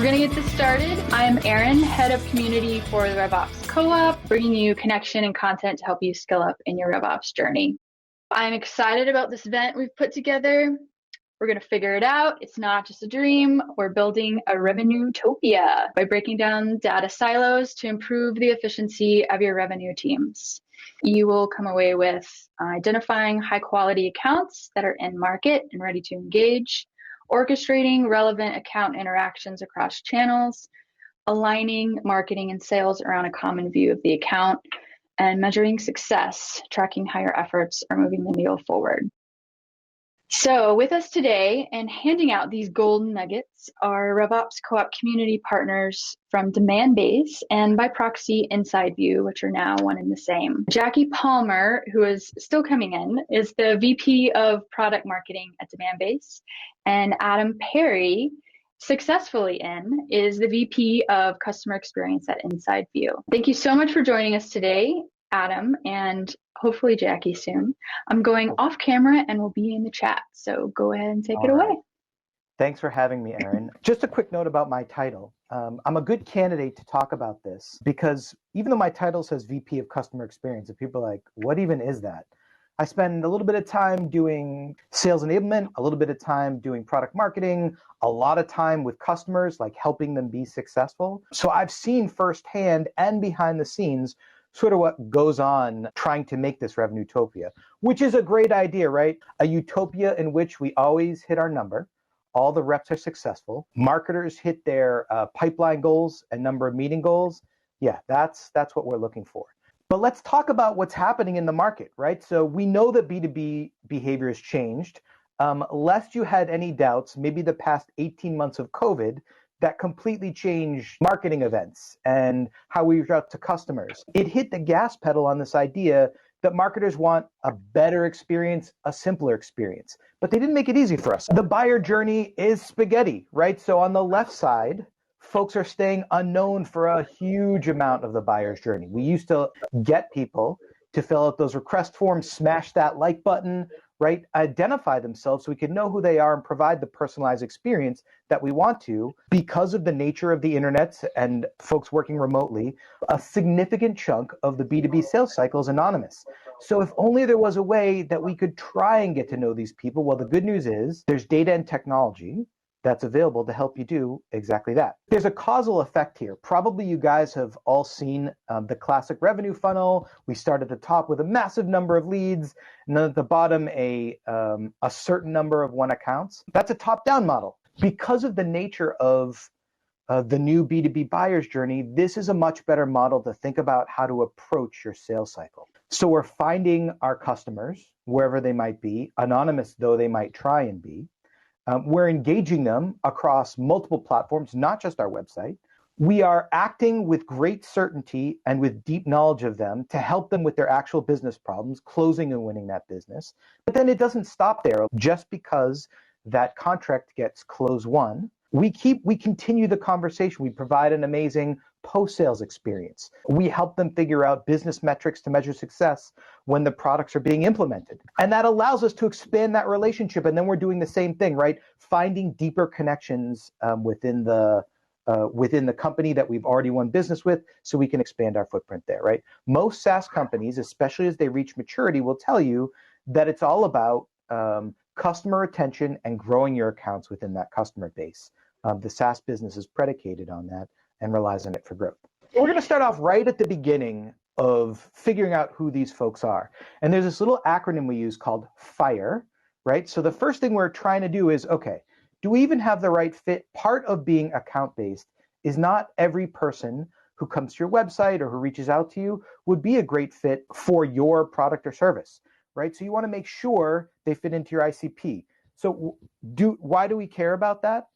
We're going to get this started. I'm Erin, head of community for the RevOps Co-op, bringing you connection and content to help you skill up in your RevOps journey. I'm excited about this event we've put together. We're going to figure it out. It's not just a dream. We're building a Revenuetopia by breaking down data silos to improve the efficiency of your revenue teams. You will come away with identifying high-quality accounts that are in market and ready to engage, orchestrating relevant account interactions across channels, aligning marketing and sales around a common view of the account, and measuring success, tracking how your efforts are moving the needle forward. So with us today and handing out these golden nuggets are RevOps Co-op community partners from Demandbase and by proxy Inside View, which are now one and the same. Jackie Palmer, who is still coming in, is the VP of Product Marketing at Demandbase, and Adam Perry, successfully in, is the VP of Customer Experience at Inside View. Thank you so much for joining us today, Adam, and hopefully Jackie soon. I'm going off camera and we'll be in the chat, so go ahead and take it away. Thanks for having me, Erin. Just a quick note about my title. I'm a good candidate to talk about this because even though my title says VP of Customer Experience, if people are like, what even is that? I spend a little bit of time doing sales enablement, a little bit of time doing product marketing, a lot of time with customers, like helping them be successful. So I've seen firsthand and behind the scenes sort of what goes on trying to make this Revenuetopia, which is a great idea, right? A utopia in which we always hit our number, all the reps are successful, marketers hit their pipeline goals and number of meeting goals. Yeah, that's what we're looking for. But let's talk about what's happening in the market, right? So we know that B2B behavior has changed. Lest you had any doubts, maybe the past 18 months of COVID that completely changed marketing events and how we reach out to customers. It hit the gas pedal on this idea that marketers want a better experience, a simpler experience, but they didn't make it easy for us. The buyer journey is spaghetti, right? So on the left side, folks are staying unknown for a huge amount of the buyer's journey. We used to get people to fill out those request forms, smash that like button, right? Identify themselves so we can know who they are and provide the personalized experience that we want to. Because of the nature of the internet and folks working remotely, a significant chunk of the B2B sales cycle is anonymous. So if only there was a way that we could try and get to know these people. Well, the good news is there's data and technology that's available to help you do exactly that. There's a causal effect here. Probably you guys have all seen the classic revenue funnel. We start at the top with a massive number of leads, and then at the bottom, a certain number of one accounts. That's a top-down model. Because of the nature of the new B2B buyer's journey, this is a much better model to think about how to approach your sales cycle. So we're finding our customers, wherever they might be, anonymous though they might try and be. We're engaging them across multiple platforms, not just our website. We are acting with great certainty and with deep knowledge of them to help them with their actual business problems, closing and winning that business. But then it doesn't stop there. Just because that contract gets close won, we continue the conversation. We provide an amazing post-sales experience. We help them figure out business metrics to measure success when the products are being implemented. And that allows us to expand that relationship. And then we're doing the same thing, right? Finding deeper connections within the company that we've already won business with so we can expand our footprint there, right? Most SaaS companies, especially as they reach maturity, will tell you that it's all about customer retention and growing your accounts within that customer base. The SaaS business is predicated on that and relies on it for growth. We're going to start off right at the beginning of figuring out who these folks are. And there's this little acronym we use called FIRE, right? So the first thing we're trying to do is, okay, do we even have the right fit? Part of being account-based is not every person who comes to your website or who reaches out to you would be a great fit for your product or service, right? So you want to make sure they fit into your ICP. So why do we care about that?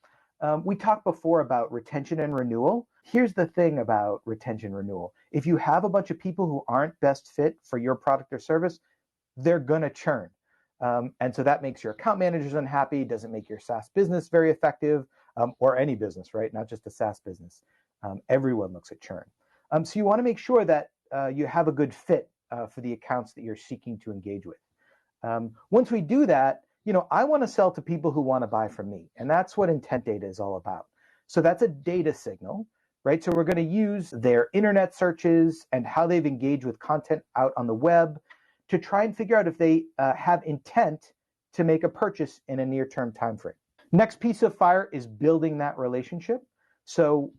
We talked before about retention and renewal. Here's the thing about retention renewal. If you have a bunch of people who aren't best fit for your product or service, they're going to churn. And so that makes your account managers unhappy, doesn't make your SaaS business very effective, or any business, right? Not just a SaaS business. Everyone looks at churn. So you want to make sure that you have a good fit for the accounts that you're seeking to engage with. Once we do that, I want to sell to people who want to buy from me. And that's what intent data is all about. So that's a data signal, right? So we're going to use their internet searches and how they've engaged with content out on the web to try and figure out if they have intent to make a purchase in a near-term time frame. Next piece of fire is building that relationship. So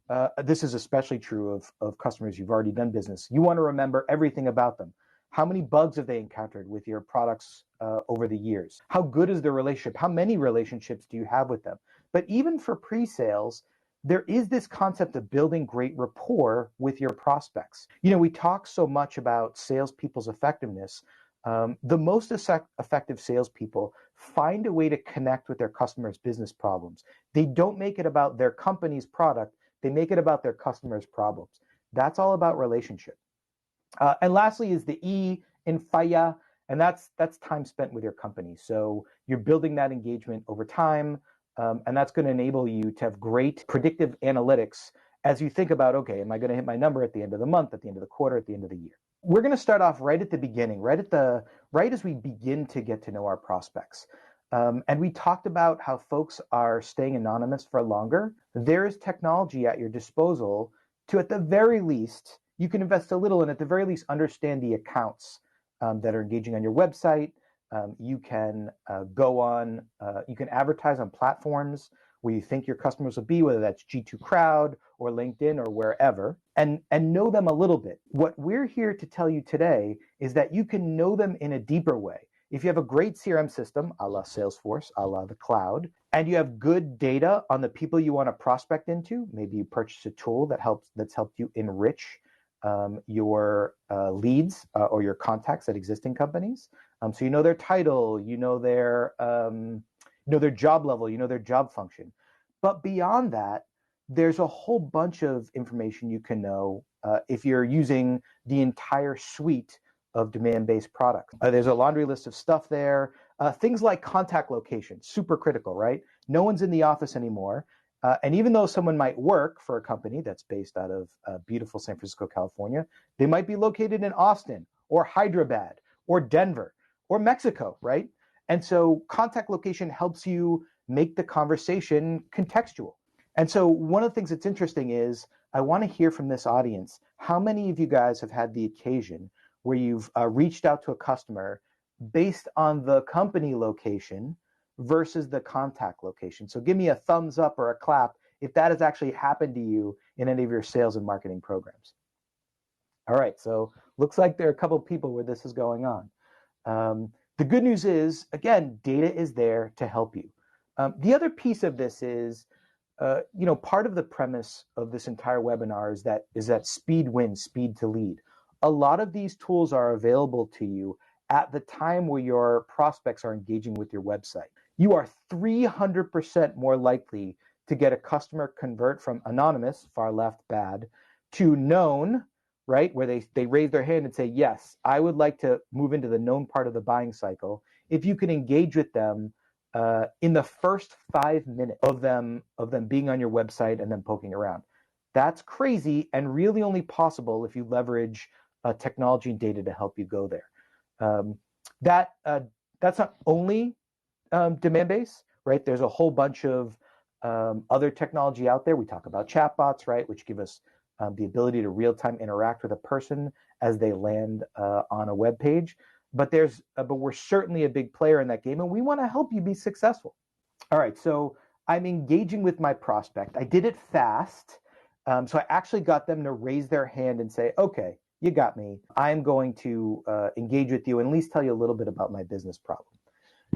this is especially true of customers you've already done business. You want to remember everything about them. How many bugs have they encountered with your products over the years? How good is their relationship? How many relationships do you have with them? But even for pre-sales, there is this concept of building great rapport with your prospects. You know, we talk so much about salespeople's effectiveness. The most effective salespeople find a way to connect with their customers' business problems. They don't make it about their company's product. They make it about their customers' problems. That's all about relationship. And lastly is the E in FIA, and that's time spent with your company. So you're building that engagement over time, and that's going to enable you to have great predictive analytics as you think about, okay, am I going to hit my number at the end of the month, at the end of the quarter, at the end of the year? We're going to start off right at the beginning, right as we begin to get to know our prospects. And we talked about how folks are staying anonymous for longer. There is technology at your disposal to, at the very least, you can invest a little and at the very least understand the accounts that are engaging on your website. You can you can advertise on platforms where you think your customers will be, whether that's G2 Crowd or LinkedIn or wherever, and know them a little bit. What we're here to tell you today is that you can know them in a deeper way. If you have a great CRM system, a la Salesforce, a la the cloud, and you have good data on the people you want to prospect into, maybe you purchase a tool that's helped you enrich your leads or your contacts at existing companies. So you know their title, you know their job level, you know their job function. But beyond that, there's a whole bunch of information you can know if you're using the entire suite of Demandbase products. There's a laundry list of stuff there. Things like contact location, super critical, right? No one's in the office anymore. And even though someone might work for a company that's based out of beautiful San Francisco, California, they might be located in Austin or Hyderabad or Denver or Mexico, right? And so contact location helps you make the conversation contextual. And so one of the things that's interesting is I want to hear from this audience, how many of you guys have had the occasion where you've reached out to a customer based on the company location versus the contact location? So give me a thumbs up or a clap if that has actually happened to you in any of your sales and marketing programs. All right, so looks like there are a couple of people where this is going on. The good news is, again, data is there to help you. The other piece of this is, part of the premise of this entire webinar is that speed wins, speed to lead. A lot of these tools are available to you at the time where your prospects are engaging with your website. You are 300% more likely to get a customer convert from anonymous, far left, bad, to known, right, where they raise their hand and say, yes, I would like to move into the known part of the buying cycle, if you can engage with them in the first 5 minutes of them being on your website and then poking around. That's crazy and really only possible if you leverage technology and data to help you go there. That's not only Demandbase, right? There's a whole bunch of other technology out there. We talk about chatbots, right, which give us the ability to real-time interact with a person as they land on a web page. But we're certainly a big player in that game, and we want to help you be successful. All right, so I'm engaging with my prospect. I did it fast, so I actually got them to raise their hand and say, okay, you got me. I'm going to engage with you and at least tell you a little bit about my business problem.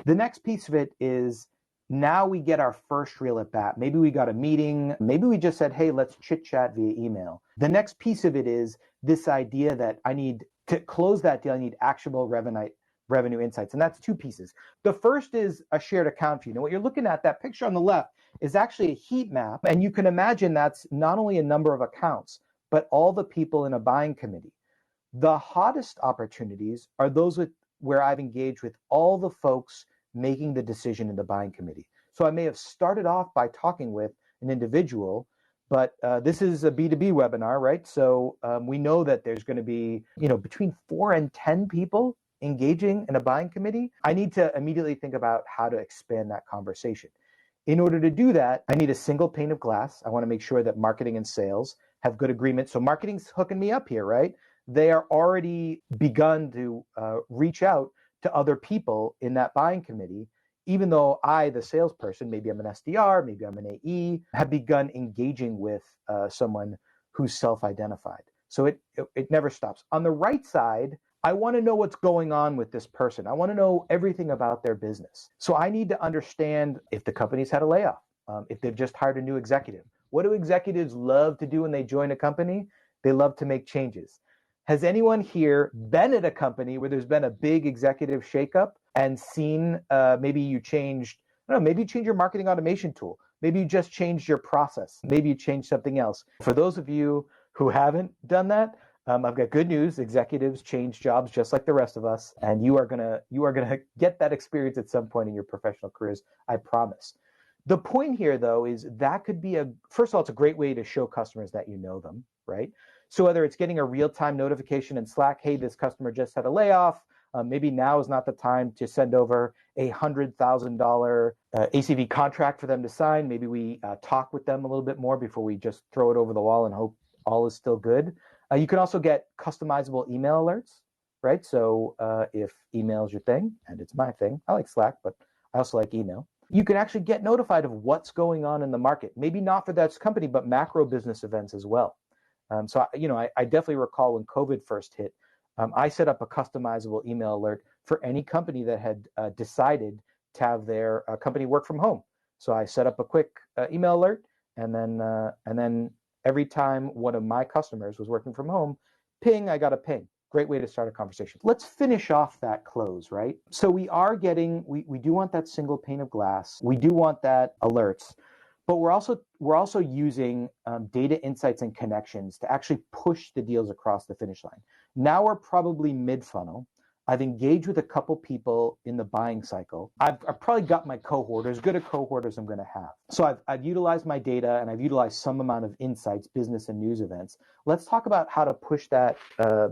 The next piece of it is now we get our first real at bat. Maybe we got a meeting. Maybe we just said, hey, let's chit chat via email. The next piece of it is this idea that I need to close that deal. I need actionable revenue insights. And that's two pieces. The first is a shared account view. Now, what you're looking at, that picture on the left, is actually a heat map. And you can imagine that's not only a number of accounts, but all the people in a buying committee. The hottest opportunities are those where I've engaged with all the folks making the decision in the buying committee. So I may have started off by talking with an individual, but this is a B2B webinar, right? So we know that there's going to be, between 4 and 10 people engaging in a buying committee. I need to immediately think about how to expand that conversation. In order to do that, I need a single pane of glass. I want to make sure that marketing and sales have good agreement. So marketing's hooking me up here, right? They are already begun to reach out to other people in that buying committee, even though I, the salesperson, maybe I'm an SDR, maybe I'm an AE, have begun engaging with someone who's self-identified. So it never stops. On the right side, I want to know what's going on with this person. I want to know everything about their business. So I need to understand if the company's had a layoff, if they've just hired a new executive. What do executives love to do when they join a company? They love to make changes. Has anyone here been at a company where there's been a big executive shakeup and seen maybe you changed, I don't know, maybe you changed your marketing automation tool. Maybe you just changed your process. Maybe you changed something else. For those of you who haven't done that, I've got good news. Executives change jobs just like the rest of us, and you are gonna get that experience at some point in your professional careers, I promise. The point here, though, is that could be first of all, it's a great way to show customers that you know them, right? So whether it's getting a real-time notification in Slack, hey, this customer just had a layoff, maybe now is not the time to send over a $100,000 ACV contract for them to sign. Maybe we talk with them a little bit more before we just throw it over the wall and hope all is still good. You can also get customizable email alerts, right? So if email is your thing, and it's my thing, I like Slack, but I also like email. You can actually get notified of what's going on in the market. Maybe not for that company, but macro business events as well. So I definitely recall when COVID first hit, I set up a customizable email alert for any company that had decided to have their company work from home. So I set up a quick email alert, and then every time one of my customers was working from home, ping, I got a ping. Great way to start a conversation. Let's finish off that close, right? So we do want that single pane of glass. We do want that alerts, but we're also using data insights and connections to actually push the deals across the finish line. Now we're probably mid-funnel. I've engaged with a couple people in the buying cycle. I've probably got my cohort, as good a cohort as I'm going to have. So I've utilized my data, and I've utilized some amount of insights, business and news events. Let's talk about how to push that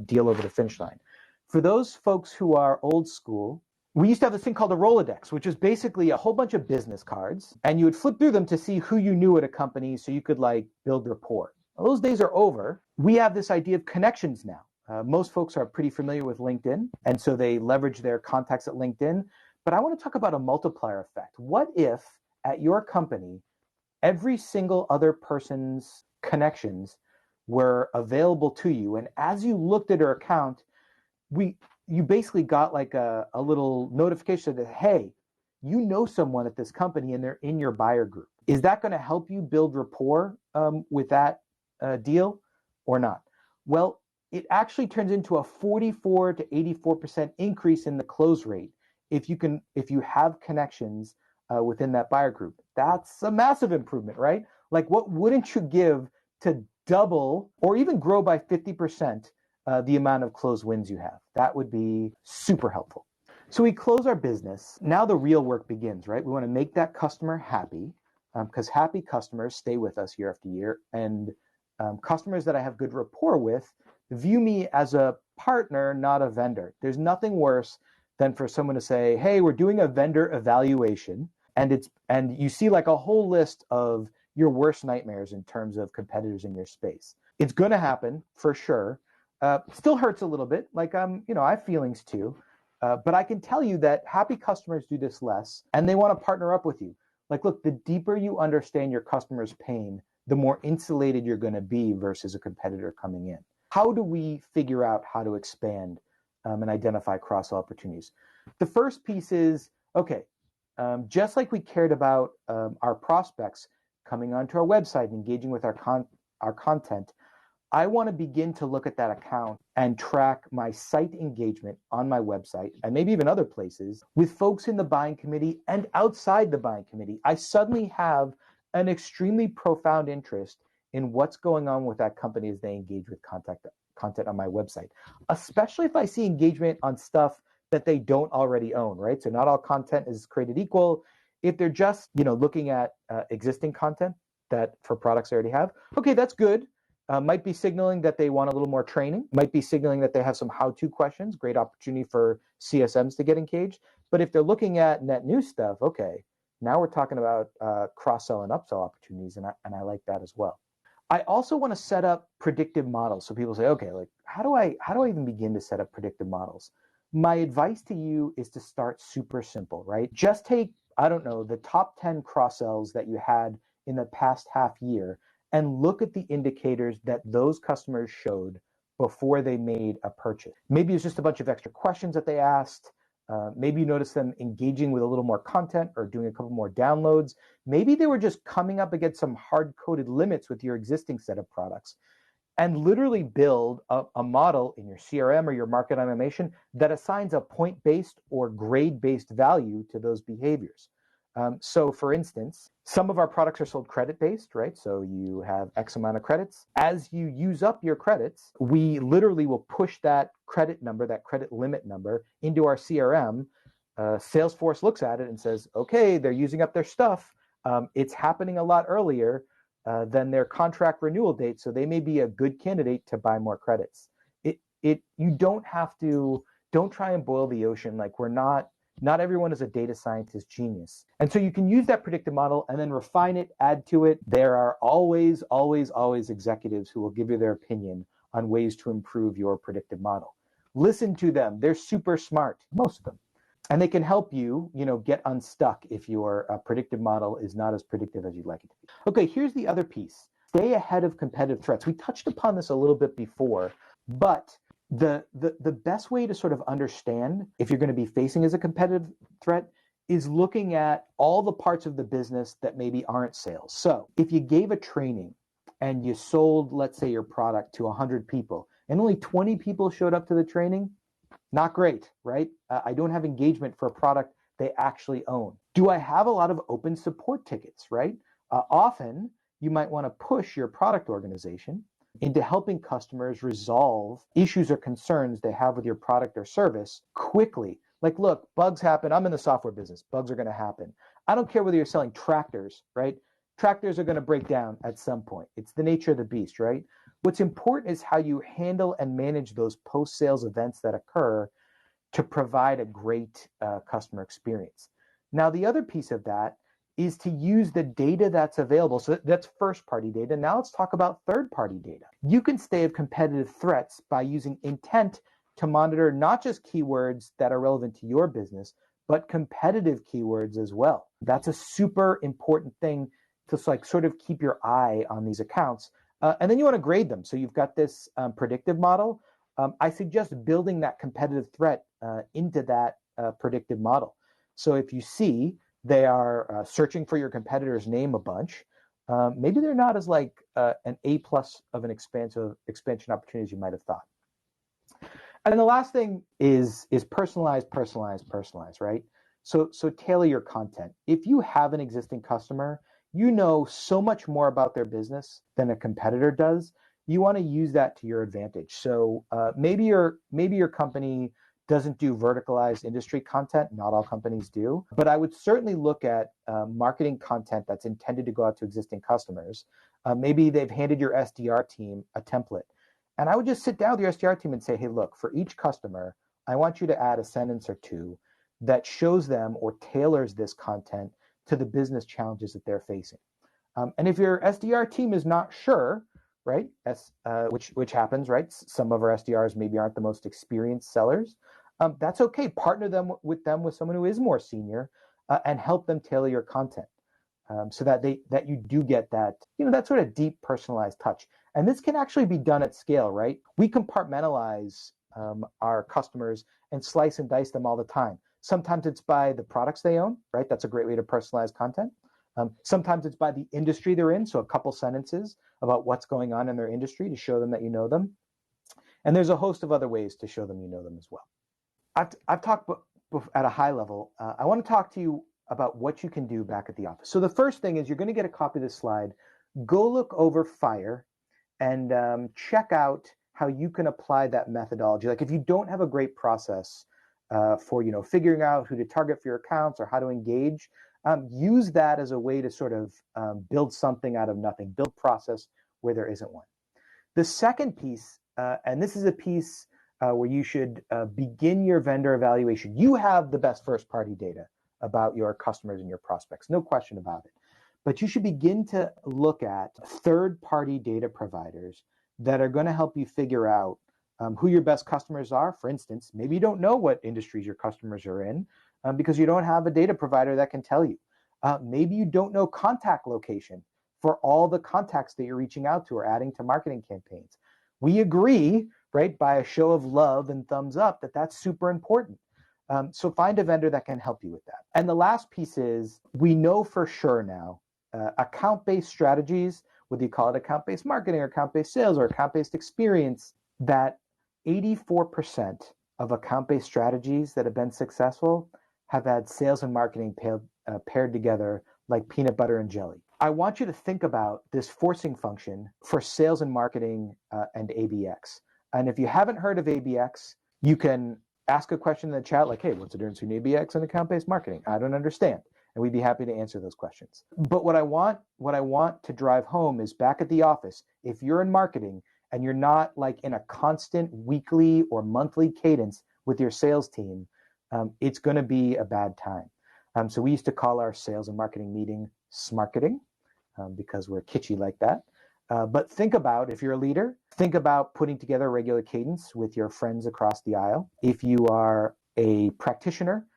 deal over the finish line. For those folks who are old school, we used to have this thing called a Rolodex, which is basically a whole bunch of business cards, and you would flip through them to see who you knew at a company so you could build rapport. Well, those days are over. We have this idea of connections now. Most folks are pretty familiar with LinkedIn, and so they leverage their contacts at LinkedIn. But I want to talk about a multiplier effect. What if at your company, every single other person's connections were available to you, and as you looked at her account, you basically got like a little notification that, hey, you know someone at this company and they're in your buyer group. Is that going to help you build rapport with that deal or not? Well, it actually turns into a 44 to 84% increase in the close rate if you have connections within that buyer group. That's a massive improvement, right? Like, what wouldn't you give to double or even grow by 50% the amount of closed wins you have? That would be super helpful. So we close our business. Now the real work begins, right? We want to make that customer happy, because happy customers stay with us year after year, and customers that I have good rapport with view me as a partner, not a vendor. There's nothing worse than for someone to say, hey, we're doing a vendor evaluation, and you see like a whole list of your worst nightmares in terms of competitors in your space. It's going to happen for sure. Still hurts a little bit. Like I have feelings too, but I can tell you that happy customers do this less, and they want to partner up with you. Like, look, the deeper you understand your customer's pain, the more insulated you're going to be versus a competitor coming in. How do we figure out how to expand and identify cross-sell opportunities? The first piece is, okay, just like we cared about our prospects coming onto our website and engaging with our content, I want to begin to look at that account and track my site engagement on my website and maybe even other places with folks in the buying committee and outside the buying committee. I suddenly have an extremely profound interest in what's going on with that company as they engage with content on my website, especially if I see engagement on stuff that they don't already own, right? So not all content is created equal. If they're just, looking at existing content that for products they already have, okay, that's good. Might be signaling that they want a little more training, might be signaling that they have some how-to questions, great opportunity for CSMs to get engaged. But if they're looking at net new stuff, okay, Now we're talking about cross-sell and upsell opportunities, and I like that as well. I also want to set up predictive models. So people say, okay, like how do I even begin to set up predictive models? My advice to you is to start super simple, right? Just take, I don't know, the top 10 cross-sells that you had in the past half year and look at the indicators that those customers showed before they made a purchase. Maybe it's just a bunch of extra questions that they asked. Maybe you notice them engaging with a little more content or doing a couple more downloads. Maybe they were just coming up against some hard-coded limits with your existing set of products, and literally build a model in your CRM or your market automation that assigns a point-based or grade-based value to those behaviors. So for instance, some of our products are sold credit-based, right? So you have X amount of credits. As you use up your credits, we literally will push that credit number, that credit limit number, into our CRM. Salesforce looks at it and says, okay, they're using up their stuff. It's happening a lot earlier than their contract renewal date, so they may be a good candidate to buy more credits. You don't try and boil the ocean. Like not everyone is a data scientist genius. And so you can use that predictive model and then refine it, add to it. There are always executives who will give you their opinion on ways to improve your predictive model. Listen to them. They're super smart, most of them. And they can help you, get unstuck if your predictive model is not as predictive as you'd like it to be. Okay, here's the other piece. Stay ahead of competitive threats. We touched upon this a little bit before, but the best way to sort of understand if you're going to be facing as a competitive threat is looking at all the parts of the business that maybe aren't sales. So if you gave a training and you sold, let's say, your product to 100 people and only 20 people showed up to the training, not great, right? I don't have engagement for a product they actually own. Do I have a lot of open support tickets, right? Often you might want to push your product organization into helping customers resolve issues or concerns they have with your product or service quickly. Like, look, bugs happen. I'm in the software business. Bugs are going to happen. I don't care whether you're selling tractors, right? Tractors are going to break down at some point. It's the nature of the beast, right? What's important is how you handle and manage those post-sales events that occur to provide a great customer experience. Now, the other piece of that is to use the data that's available. So that's first-party data. Now let's talk about third-party data. You can stay of competitive threats by using intent to monitor not just keywords that are relevant to your business, but competitive keywords as well. That's a super important thing to sort of keep your eye on these accounts. And then you want to grade them. So you've got this predictive model. I suggest building that competitive threat into that predictive model. So if you see they are searching for your competitor's name a bunch, maybe they're not as an A+ of an expansion opportunity as you might have thought. And then the last thing is personalize, right? So tailor your content. If you have an existing customer, you know so much more about their business than a competitor does. You want to use that to your advantage. So maybe your company doesn't do verticalized industry content. Not all companies do. But I would certainly look at marketing content that's intended to go out to existing customers. Maybe they've handed your SDR team a template. And I would just sit down with your SDR team and say, hey, look, for each customer, I want you to add a sentence or two that shows them or tailors this content to the business challenges that they're facing. And if your SDR team is not sure, right, which happens, right? Some of our SDRs maybe aren't the most experienced sellers. That's okay. Partner with someone who is more senior and help them tailor your content so that you do get that, that sort of deep personalized touch. And this can actually be done at scale, right? We compartmentalize our customers and slice and dice them all the time. Sometimes it's by the products they own, right? That's a great way to personalize content. Sometimes it's by the industry they're in, so a couple sentences about what's going on in their industry to show them that you know them. And there's a host of other ways to show them you know them as well. I've talked at a high level. I want to talk to you about what you can do back at the office. So the first thing is you're going to get a copy of this slide. Go look over FIRE and check out how you can apply that methodology. Like if you don't have a great process for figuring out who to target for your accounts or how to engage, use that as a way to sort of build something out of nothing, build process where there isn't one. The second piece, and this is a piece where you should begin your vendor evaluation. You have the best first-party data. about your customers and your prospects, no question about it. But you should begin to look at third-party data providers that are going to help you figure out who your best customers are. For instance, maybe you don't know what industries your customers are in because you don't have a data provider that can tell you. Maybe you don't know contact location for all the contacts that you're reaching out to or adding to marketing campaigns. We agree, right, by a show of love and thumbs up that that's super important. So find a vendor that can help you with that. And the last piece is, we know for sure now, account-based strategies, whether you call it account-based marketing or account-based sales or account-based experience, that 84% of account-based strategies that have been successful have had sales and marketing paired together like peanut butter and jelly. I want you to think about this forcing function for sales and marketing and ABX. And if you haven't heard of ABX, you can ask a question in the chat like, hey, what's the difference between ABX and account-based marketing? I don't understand. And we'd be happy to answer those questions. But what I want to drive home is, back at the office, if you're in marketing and you're not like in a constant weekly or monthly cadence with your sales team, it's going to be a bad time. So we used to call our sales and marketing meeting Smarketing because we're kitschy like that. But think about, if you're a leader, think about putting together a regular cadence with your friends across the aisle. If you are a practitioner,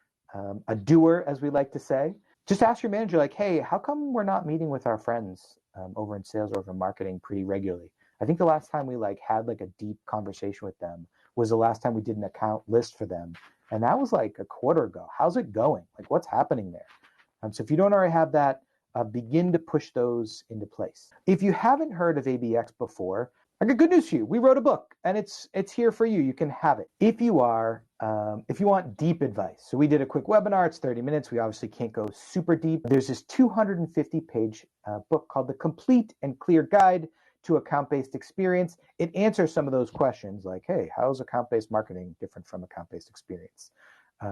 a doer, as we like to say, just ask your manager, like, hey, how come we're not meeting with our friends over in sales or over in marketing pretty regularly? I think the last time we had a deep conversation with them was the last time we did an account list for them. And that was like a quarter ago. How's it going? Like, what's happening there? So if you don't already have that, begin to push those into place. If you haven't heard of ABX before, I got good news for you. We wrote a book, and it's here for you. You can have it. If you want deep advice, so we did a quick webinar. It's 30 minutes. We obviously can't go super deep. There's this 250-page book called The Complete and Clear Guide to Account-Based Experience. It answers some of those questions like, hey, how is account-based marketing different from account-based experience?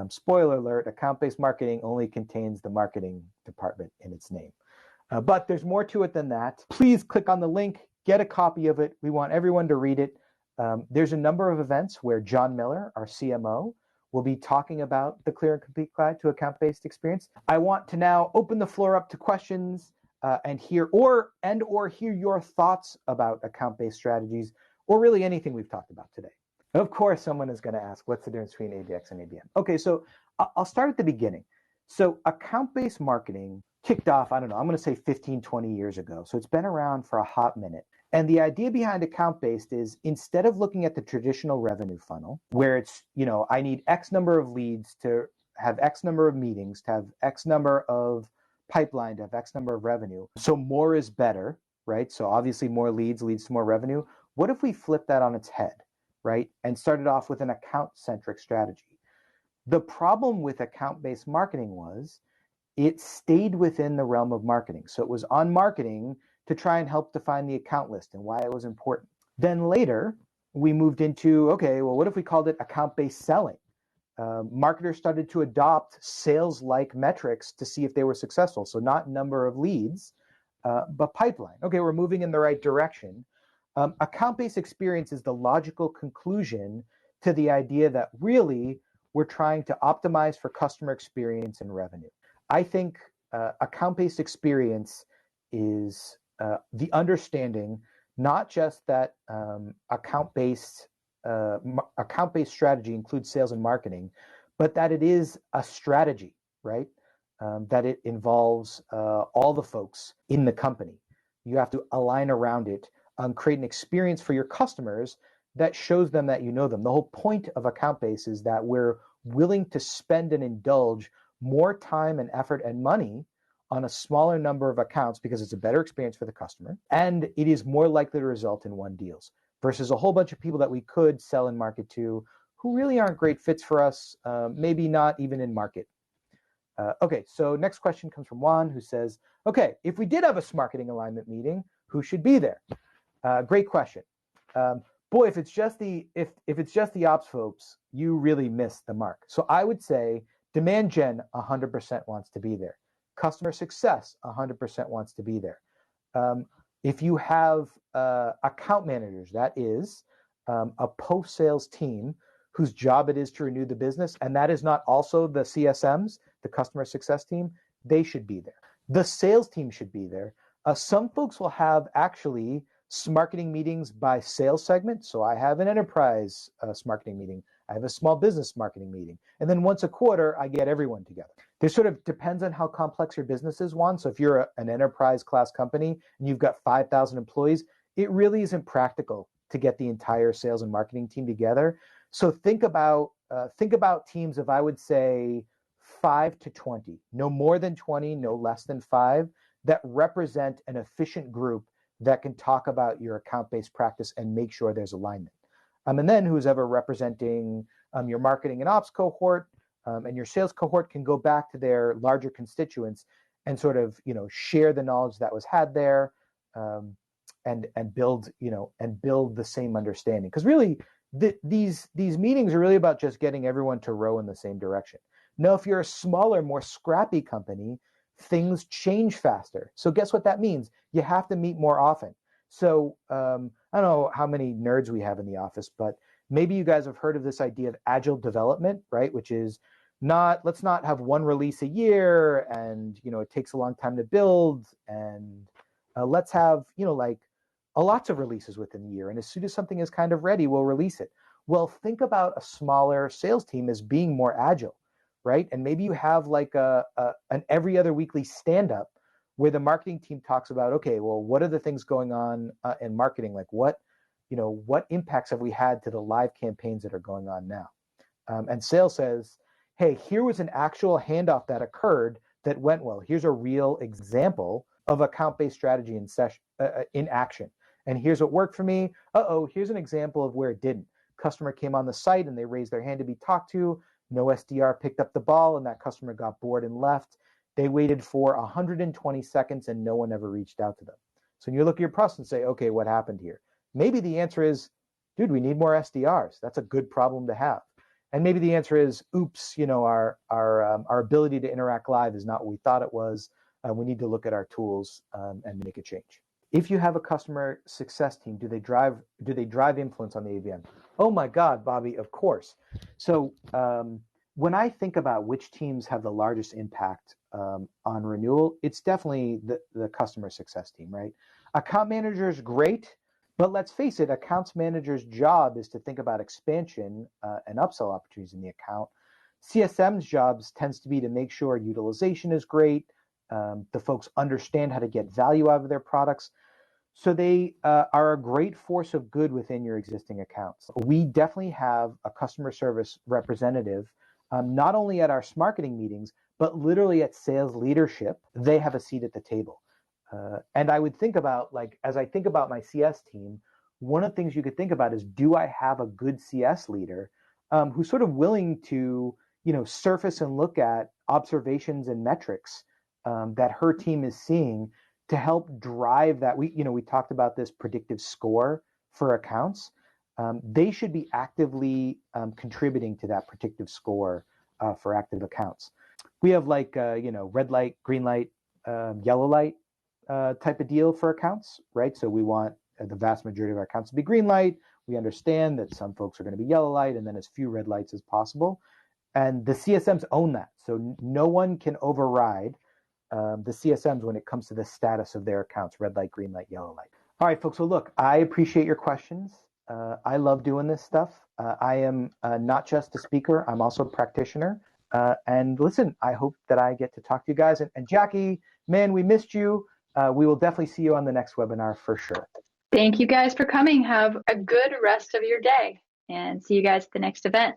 Spoiler alert, account-based marketing only contains the marketing department in its name. But there's more to it than that. Please click on the link, get a copy of it. We want everyone to read it. There's a number of events where John Miller, our CMO, will be talking about the Clear and Complete Guide to Account-Based Experience. I want to now open the floor up to questions and hear your thoughts about account-based strategies, or really anything we've talked about today. Of course, someone is going to ask, what's the difference between ABX and ABM? Okay, so I'll start at the beginning. So account-based marketing kicked off, I'm going to say 15, 20 years ago. So it's been around for a hot minute. And the idea behind account-based is, instead of looking at the traditional revenue funnel, where it's, I need X number of leads to have X number of meetings, to have X number of pipeline, to have X number of revenue. So more is better, right? So obviously more leads leads to more revenue. What if we flip that on its head, right? And started off with an account-centric strategy. The problem with account-based marketing was it stayed within the realm of marketing. So it was on marketing to try and help define the account list and why it was important. Then later, we moved into, okay, well, what if we called it account-based selling? Marketers started to adopt sales-like metrics to see if they were successful. So not number of leads, but pipeline. Okay, we're moving in the right direction. Account-based experience is the logical conclusion to the idea that really we're trying to optimize for customer experience and revenue. I think account-based experience is the understanding, not just that account-based strategy includes sales and marketing, but that it is a strategy, right? That it involves all the folks in the company. You have to align around it, create an experience for your customers that shows them that you know them. The whole point of account-based is that we're willing to spend and indulge more time and effort and money on a smaller number of accounts because it's a better experience for the customer, and it is more likely to result in won deals versus a whole bunch of people that we could sell and market to who really aren't great fits for us, maybe not even in market. Okay, so next question comes from Juan, who says, okay, if we did have a Smarketing alignment meeting, who should be there? Great question. Boy, if it's just the ops folks, you really missed the mark. So I would say demand gen 100% wants to be there. Customer success 100% wants to be there. If you have account managers, that is a post-sales team whose job it is to renew the business, and that is not also the CSMs, the customer success team, they should be there. The sales team should be there. Some folks will have actually marketing meetings by sales segment. So I have an enterprise marketing meeting. I have a small business marketing meeting. And then once a quarter, I get everyone together. This sort of depends on how complex your business is, Juan. So if you're an enterprise class company and you've got 5,000 employees, it really isn't practical to get the entire sales and marketing team together. So think about teams of, I would say, 5 to 20, no more than 20, no less than 5, that represent an efficient group that can talk about your account-based practice and make sure there's alignment. And then who's ever representing your marketing and ops cohort and your sales cohort can go back to their larger constituents and sort of, share the knowledge that was had there and build the same understanding. Because really, these meetings are really about just getting everyone to row in the same direction. Now, if you're a smaller, more scrappy company, things change faster. So guess what that means? You have to meet more often. So I don't know how many nerds we have in the office, but maybe you guys have heard of this idea of agile development, right? Which is let's not have one release a year and, it takes a long time to build, and let's have, lots of releases within the year. And as soon as something is kind of ready, we'll release it. Well, think about a smaller sales team as being more agile, right? And maybe you have like an every other weekly stand-up where the marketing team talks about, okay, well, what are the things going on in marketing? Like what impacts have we had to the live campaigns that are going on now? And sales says, hey, here was an actual handoff that occurred that went well. Here's a real example of account-based strategy in action. And here's what worked for me. Here's an example of where it didn't. Customer came on the site and they raised their hand to be talked to. No SDR picked up the ball and that customer got bored and left. They waited for 120 seconds and no one ever reached out to them. So when you look at your process and say, okay, what happened here? Maybe the answer is, dude, we need more SDRs. That's a good problem to have. And maybe the answer is, oops, our ability to interact live is not what we thought it was. We need to look at our tools and make a change. If you have a customer success team, do they drive influence on the ABM? Oh my God, Bobby, of course. So when I think about which teams have the largest impact on renewal, it's definitely the customer success team, right? Account manager is great, but let's face it, accounts manager's job is to think about expansion and upsell opportunities in the account. CSM's jobs tends to be to make sure utilization is great, the folks understand how to get value out of their products. So they are a great force of good within your existing accounts. We definitely have a customer service representative, not only at our marketing meetings, but literally at sales leadership. They have a seat at the table. And I would think about, as I think about my CS team, one of the things you could think about is, do I have a good CS leader who's sort of willing to, surface and look at observations and metrics that her team is seeing to help drive that? We talked about this predictive score for accounts. They should be actively contributing to that predictive score for active accounts. We have red light, green light, yellow light type of deal for accounts, right? So we want the vast majority of our accounts to be green light. We understand that some folks are going to be yellow light, and then as few red lights as possible. And the CSMs own that. So no one can override the CSMs when it comes to the status of their accounts: red light, green light, yellow light. All right, folks. So look, I appreciate your questions. I love doing this stuff. I am not just a speaker, I'm also a practitioner. And listen, I hope that I get to talk to you guys. And Jackie, man, we missed you. We will definitely see you on the next webinar for sure. Thank you guys for coming. Have a good rest of your day and see you guys at the next event.